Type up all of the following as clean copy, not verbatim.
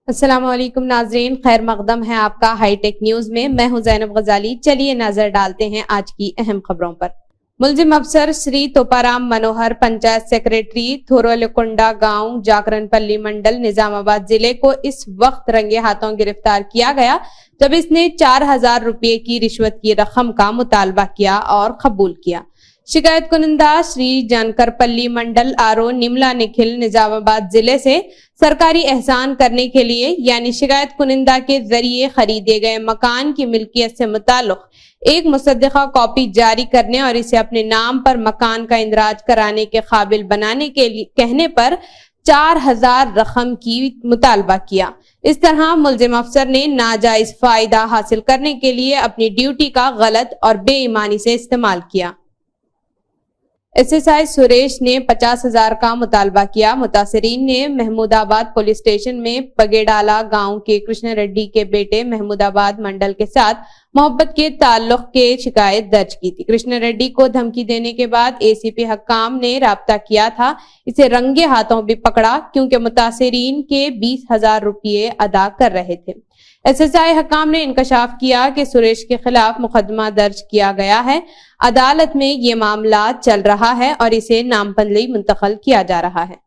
अस्सलाम वालेकुम नाजरीन, खैर मकदम है आपका हाई टेक न्यूज में। मैं हूं ज़ैनब गजाली। चलिए नजर डालते हैं आज की अहम खबरों पर। मुलजिम अफसर श्री तोपाराम मनोहर, पंचायत सेक्रेटरी, थोरलकुंडा गांव, जागरणपल्ली मंडल, निजामाबाद जिले को इस वक्त रंगे हाथों गिरफ्तार किया गया जब इसने 4000 रुपये की रिश्वत की रकम का मुतालबा किया और कबूल किया। शिकायत कुनिंदा श्री जानकरपल्ली मंडल आरो निमला निखिल, निजामाबाद जिले से सरकारी एहसान करने के लिए यानी शिकायत कुनिंदा के जरिए खरीदे गए मकान की मिल्कियत से मुताल्लिक एक मुसद्दिका कॉपी जारी करने और इसे अपने नाम पर मकान का इंदराज कराने के काबिल बनाने के लिए कहने पर 4000 रकम की मुतालबा किया। इस तरह मुलजिम अफसर ने नाजायज फायदा हासिल करने के लिए अपनी ड्यूटी का गलत और बेईमानी से इस्तेमाल किया। एसएसआई सुरेश ने 50,000 का मुतालबा किया। मुतासिरीन ने महमूदाबाद पुलिस स्टेशन में पगेडाला गांव के कृष्ण रेड्डी के बेटे महमूदाबाद मंडल के साथ मोहब्बत के ताल्लुक के शिकायत दर्ज की थी। कृष्ण रेड्डी को धमकी देने के बाद एसीपी हक्काम ने राब्ता किया था। इसे रंगे हाथों भी पकड़ा क्योंकि मुतासिरीन के 20,000 रुपये अदा कर रहे थे। एसएसआई हक्काम ने इंकशाफ किया कि सुरेश के खिलाफ मुकदमा दर्ज किया गया है। अदालत में ये मामला चल रहा है और इसे नामपल्ली मुंतकिल किया जा रहा है।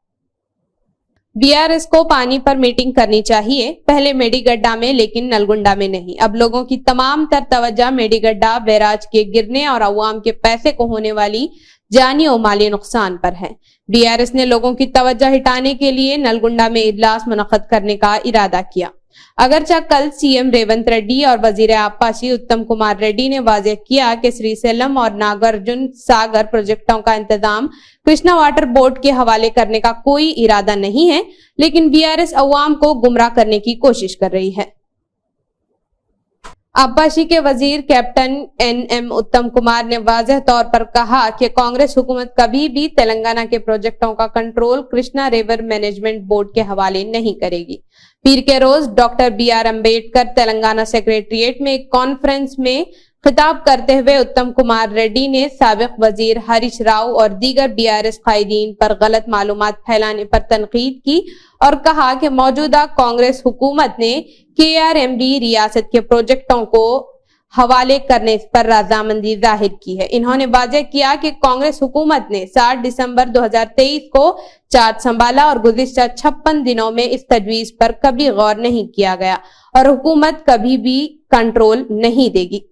बीआरएस को पानी पर मीटिंग करनी चाहिए, पहले मेडीगड्ढा में लेकिन नलगुंडा में नहीं। अब लोगों की तमाम तर तवज्जो मेडीगड्ढा बैराज के गिरने और अवाम के पैसे को होने वाली जानी और माली नुकसान पर है। बीआरएस ने लोगों की तवज्जो हटाने के लिए नलगुंडा में इजलास मुनक्कद करने का इरादा किया। अगरचा कल सीएम रेवंत रेड्डी और वजीर आबपाशी उत्तम कुमार रेड्डी ने वाज़ेह किया कि श्रीसेलम और नागार्जुन सागर प्रोजेक्टों का इंतजाम कृष्णा वाटर बोर्ड के हवाले करने का कोई इरादा नहीं है, लेकिन बीआरएस अवाम को गुमराह करने की कोशिश कर रही है। आबपाशी के वजीर कैप्टन एनएम उत्तम कुमार ने वाज़ेह तौर पर कहा कि कांग्रेस हुकूमत कभी भी तेलंगाना के प्रोजेक्टों का control Krishna river management board के हवाले नहीं करेगी। पीर के रोज doctor BR Ambedkar Telangana secretariat में एक कॉन्फ्रेंस में खिताब करते हुए उत्तम कुमार रेड्डी ने साबिक वजीर हरीश राव और दीगर बीआरएस कायदीन पर गलत मालूमात फैलाने पर तनकीद की और कहा कि मौजूदा कांग्रेस हुकूमत ने KRMB रियासत के प्रोजेक्टों को हवाले करने पर रजामंदी जाहिर की है। इन्होंने वाज़ेह किया कि कांग्रेस हुकूमत ने 7 दिसंबर 2023 को चार्ज संभाला और गुज़िश्ता 56 दिनों में इस तजवीज पर कभी गौर नहीं किया गया और हुकूमत कभी भी कंट्रोल नहीं देगी।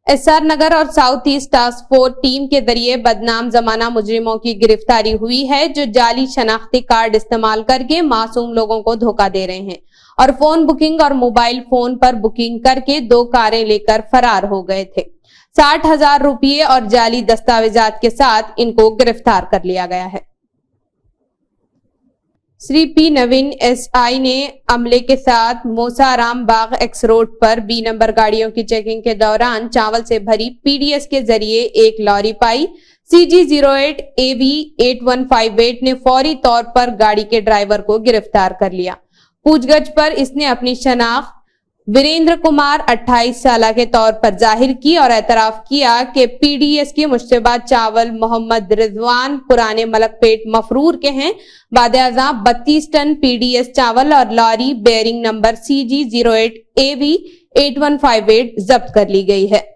एसआर नगर और south east task force team के जरिए बदनाम जमाना मुजरिमों की गिरफ्तारी हुई है जो जाली शनाख्ती कार्ड इस्तेमाल करके मासूम लोगों को धोखा दे रहे हैं और फोन बुकिंग और मोबाइल फोन पर बुकिंग करके 2 कारें लेकर फरार हो गए थे। 60,000 रुपये और जाली दस्तावेजात के साथ इनको गिरफ्तार कर लिया गया है। श्री पी नवीन SI ने अमले के साथ मोसाराम बाग एक्स रोड पर B नंबर गाड़ियों की चेकिंग के दौरान चावल से भरी PDS के जरिए एक लॉरी पाई। CG08 AV 8158 ने फौरी तौर पर गाड़ी के ड्राइवर को गिरफ्तार कर लिया। पूछगछ पर इसने अपनी शनाख्त वीरेंद्र कुमार 28 साल के तौर पर जाहिर की और एतराफ किया कि PDS के मुश्तबा चावल मोहम्मद रिजवान पुराने मलकपेट मफरूर के हैं। बादे-अज़ां 32 टन PDS चावल और lorry bearing number CG08 AV 8158 जब्त कर ली गई है।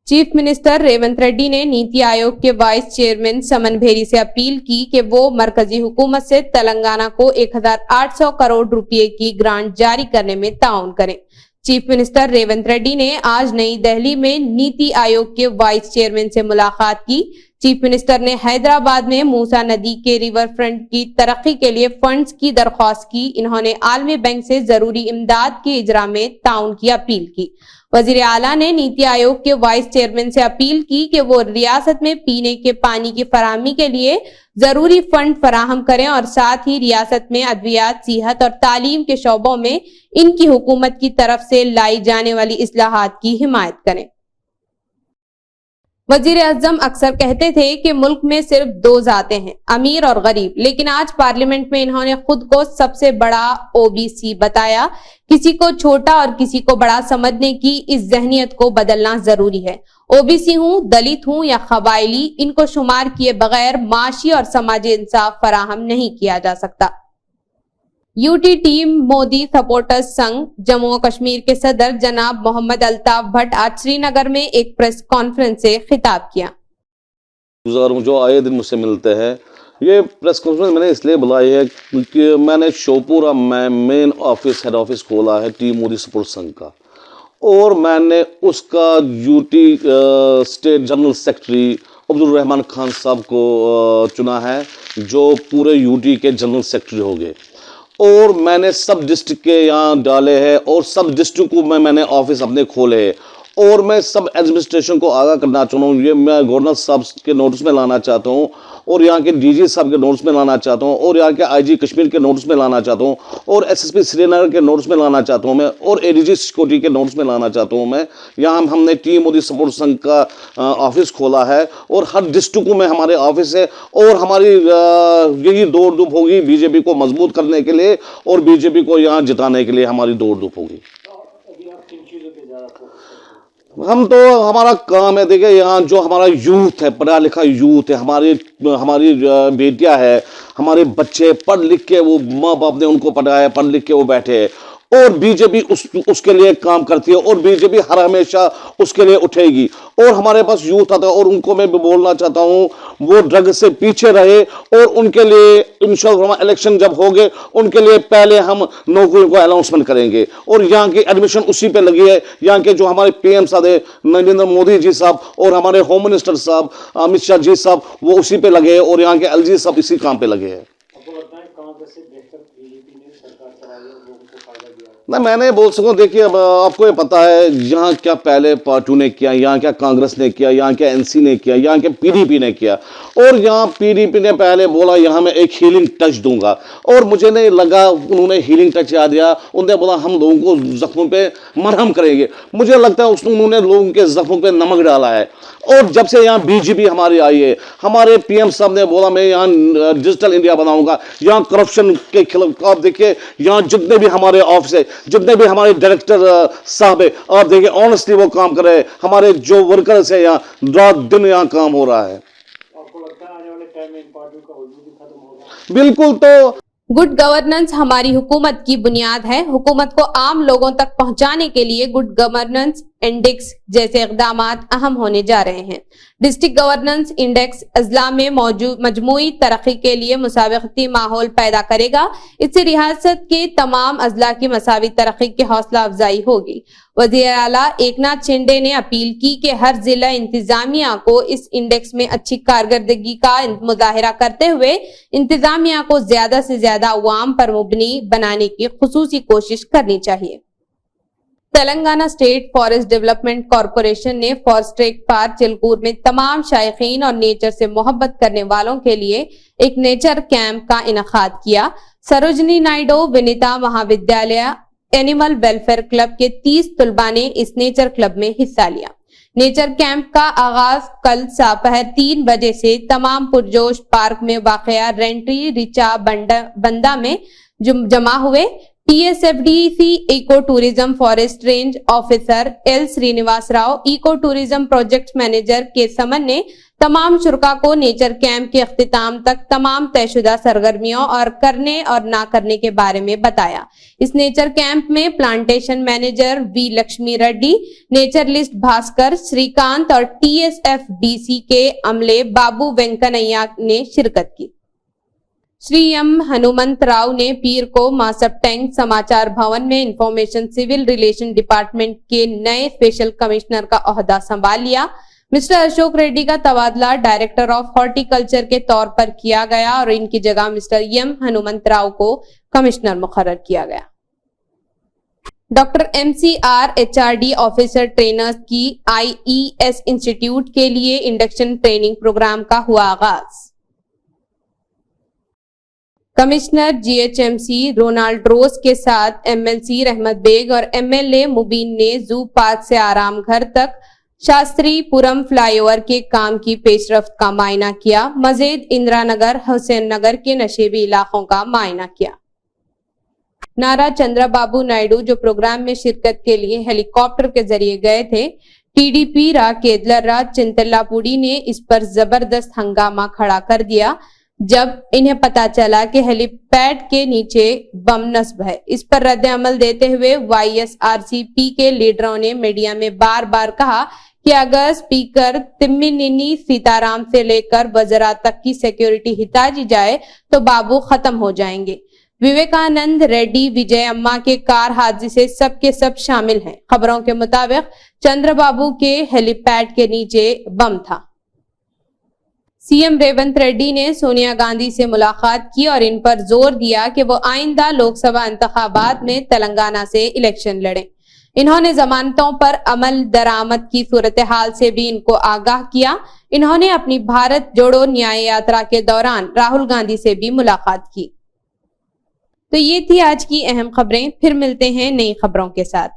चीफ मिनिस्टर रेवंत रेड्डी ने नीति आयोग के वाइस चेयरमैन समन भेरी से अपील की कि वो मरकजी हुकूमत से तेलंगाना को 1800 करोड़ रुपए की ग्रांट जारी करने में ताउन करें। चीफ मिनिस्टर रेवंत रेड्डी ने आज नई दिल्ली में नीति आयोग के वाइस चेयरमैन से मुलाकात की। चीफ मिनिस्टर ने हैदराबाद में मूसा नदी के रिवर फ्रंट की तरक्की के लिए फंड्स की दरख्वास्त की। इन्होंने आलमी बैंक से जरूरी इमदाद के इजरा में ताउन की अपील की। वजीर आला ने नीति आयोग के वाइस चेयरमैन से अपील की कि वो रियासत में पीने के पानी की फराहमी के लिए जरूरी फंड फराहम करें और साथ ही रियासत में अद्वियात, सेहत और तालीम के शोबों में इनकी हुकूमत की तरफ से लाई जाने वाली इस्लाहात की हिमायत करें। वजीर आज़म अक्सर कहते थे कि मुल्क में सिर्फ 2 जातें हैं, अमीर और गरीब, लेकिन आज पार्लियामेंट में इन्होंने खुद को सबसे बड़ा OBC बताया। किसी को छोटा और किसी को बड़ा समझने की इस जहनियत को बदलना जरूरी है। ओबीसी हूं, दलित हूं या कबायली, इनको शुमार किए बगैर माशी और समाजी इंसाफ फराहम नहीं किया जा सकता। यूटी टीम मोदी सपोर्टर्स संघ जम्मू और कश्मीर के सदर जनाब मोहम्मद अल्ताफ भट्ट आज श्रीनगर में एक प्रेस कॉन्फ्रेंस से खिताब किया। जो आए दिन मुझसे मिलते हैं, ये प्रेस कॉन्फ्रेंस मैंने इसलिए बुलाई है क्योंकि मैंने शोपुरा में मेन ऑफिस हेड ऑफिस खोला है टीम मोदी सपोर्ट संघ का, और मैंने उसका UT state general secretary Abdul Rahman Khan साहब को चुना है, जो पूरे यूटी के जनरल सेक्रेटरी हो गए। और मैंने सब डिस्ट्रिक्ट के यहाँ डाले हैं और सब डिस्ट्रिक्ट में मैंने ऑफिस अपने खोले हैं, और मैं सब एडमिनिस्ट्रेशन को आगाह करना चाहता हूँ। ये मैं गवर्नर साहब के नोटिस में लाना चाहता हूँ, और यहाँ के डीजी साहब के नोटिस में लाना चाहता हूँ, और यहाँ के आईजी कश्मीर के नोटिस में लाना चाहता हूँ, और एसएसपी श्रीनगर के नोटिस में लाना चाहता हूँ मैं, और एडीजी सिक्योरिटी के नोटिस में लाना चाहता हूँ मैं। यहाँ हमने टीम मोदी सपोर्ट संघ का ऑफिस खोला है, और हर डिस्ट्रिक्ट में हमारे ऑफिस है, और हमारी यही दौड़ धूप होगी बीजेपी को मजबूत करने के लिए, और बीजेपी को यहाँ जिताने के लिए हमारी दौड़ धूप होगी। हम तो हमारा काम है, देखिए यहाँ जो हमारा यूथ है, पढ़ा लिखा यूथ है, हमारी बेटियां है, हमारे बच्चे पढ़ लिख के वो माँ बाप ने उनको पढ़ाया, पढ़ लिख के वो बैठे हैं, और बीजेपी उसके लिए काम करती है, और बीजेपी हर हमेशा उसके लिए उठेगी। और हमारे पास यूथ आता है, और उनको मैं भी बोलना चाहता हूँ वो ड्रग से पीछे रहे, और उनके लिए इंशाअल्लाह इलेक्शन जब होंगे उनके लिए पहले हम नौकरियों को अनाउंसमेंट करेंगे। और यहाँ की एडमिशन उसी पे लगी है, यहाँ के जो हमारे पीएम साहब है नरेंद्र मोदी जी साहब, और हमारे होम मिनिस्टर साहब अमित शाह जी साहब, वो उसी पे लगे हैं, और यहाँ के एलजी साहब इसी काम पे लगे हैं। ना मैंने बोल सकूं, देखिए अब आपको ये पता है यहाँ क्या पहले पार्टी ने किया, यहाँ क्या कांग्रेस ने किया, यहाँ क्या एनसी ने किया, यहाँ क्या पीडीपी ने किया। और यहाँ पीडीपी ने पहले बोला यहाँ मैं एक हीलिंग टच दूंगा, और मुझे नहीं लगा उन्होंने हीलिंग टच याद दिया। उन्होंने बोला हम लोगों को जख्मों पे मरहम करेंगे, मुझे लगता है उन्होंने लोगों के जख्मों पे नमक डाला है। और जब से यहाँ बीजेपी हमारी आई है, हमारे पीएम साहब ने बोला मैं यहाँ डिजिटल इंडिया बनाऊंगा, यहाँ करप्शन के खिलाफ। आप देखिए यहाँ जितने भी हमारे ऑफिस है, जितने भी हमारे डायरेक्टर साहब है, आप देखिए ऑनेस्टली वो काम कर रहे हैं। हमारे जो वर्कर्स है यहाँ रात दिन यहाँ काम हो रहा है। आपको लगता है आने वाले टाइम में इन पार्टियों का वजूद ही खत्म होगा? बिल्कुल। तो गुड गवर्नेंस हमारी हुकूमत की बुनियाद है। हुकूमत को आम लोगों तक पहुंचाने के लिए गुड गवर्नेंस इंडेक्स जैसे इक़दामात अहम होने जा रहे हैं। डिस्ट्रिक्ट गवर्नेंस इंडेक्स अजला में मजमूई तरक्की के लिए मुसाबकती माहौल पैदा करेगा। इससे रियासत के तमाम अजला की मसावी तरक्की की हौसला अफजाई होगी। वज़ीर आला एकनाथ शिंदे ने अपील की कि हर जिला इंतजामिया को इस इंडेक्स में अच्छी कारकर्दगी का मुजाहिरा करते हुए इंतजामिया को ज्यादा से ज्यादा अवाम पर मुबनी बनाने की खुसूसी कोशिश करनी चाहिए। Telangana state forest development corporation ने फॉरेस्ट ट्रैक पार्क चिलकूर में तमाम शायकीन और नेचर से मोहब्बत करने वालों के लिए एक नेचर कैंप का इनकाद किया। सरोजनी नायडू विनीता महाविद्यालय एनिमल वेलफेयर क्लब के 30 तलबा ने इस नेचर क्लब में हिस्सा लिया। नेचर कैंप का आगाज कल दोपहर 3 बजे से तमाम पुरजोश पार्क में वाक़या रेंट्री रिचा बंदा में जमा हुए। TSFDC eco tourism forest range officer L Srinivas Rao, eco tourism project manager K Suman ने तमाम शुरका को नेचर कैंप के अख्तिताम तक तमाम तयशुदा सरगर्मियों और करने और ना करने के बारे में बताया। इस नेचर कैंप में plantation manager V Lakshmi Reddy, naturalist Bhaskar Srikanth और टीएसएफडीसी के अमले बाबू वेंकनैया ने शिरकत की। श्री एम हनुमंत राव ने पीर को मासब टैंक समाचार भवन में इंफॉर्मेशन सिविल रिलेशन डिपार्टमेंट के नए स्पेशल कमिश्नर का ओहदा संभाल लिया। मिस्टर अशोक रेड्डी का तबादला डायरेक्टर ऑफ हॉर्टिकल्चर के तौर पर किया गया और इनकी जगह मिस्टर एम हनुमंत राव को कमिश्नर मुकर्रर किया गया। Doctor MCR HRD officer trainers की आईईएस इंस्टीट्यूट के लिए इंडक्शन ट्रेनिंग प्रोग्राम का हुआ आगाज। कमिश्नर जीएचएमसी रोनाल्ड रोज के साथ एमएलसी रहमत बेग और एमएलए मुबीन ने जू पार्क से आराम घर तक शास्त्रीपुरम फ्लाईओवर के काम की पेशरफ्त का मायना किया। मजीद इंदिरा नगर, हुसैन नगर के नशेबी इलाकों का मायना किया। नारा चंद्रबाबू नायडू जो प्रोग्राम में शिरकत के लिए हेलीकॉप्टर के जरिए गए थे, टीडीपी केदलरा चिंतलापुड़ी ने इस पर जबरदस्त हंगामा खड़ा कर दिया जब इन्हें पता चला कि हेलीपैड के नीचे बम नस्ब है। इस पर रद्द अमल देते हुए YSRCP के लीडरों ने मीडिया में बार बार कहा कि अगर स्पीकर तिम्मिनेनी सीताराम से लेकर वज़रा तक की सिक्योरिटी हिताजी जाए तो बाबू खत्म हो जाएंगे। विवेकानंद रेड्डी विजय अम्मा के कार हादसे से सब के सब शामिल हैं। खबरों के मुताबिक चंद्रबाबू के हेलीपैड के नीचे बम था। सीएम रेवंत रेड्डी ने सोनिया गांधी से मुलाकात की और इन पर जोर दिया कि वो आइंदा लोकसभा इंतखाबात में तेलंगाना से इलेक्शन लड़ें। इन्होंने जमानतों पर अमल दरामद की सूरत हाल से भी इनको आगाह किया। इन्होंने अपनी भारत जोड़ो न्याय यात्रा के दौरान राहुल गांधी से भी मुलाकात की। तो ये थी आज की अहम खबरें। फिर मिलते हैं नई खबरों के साथ।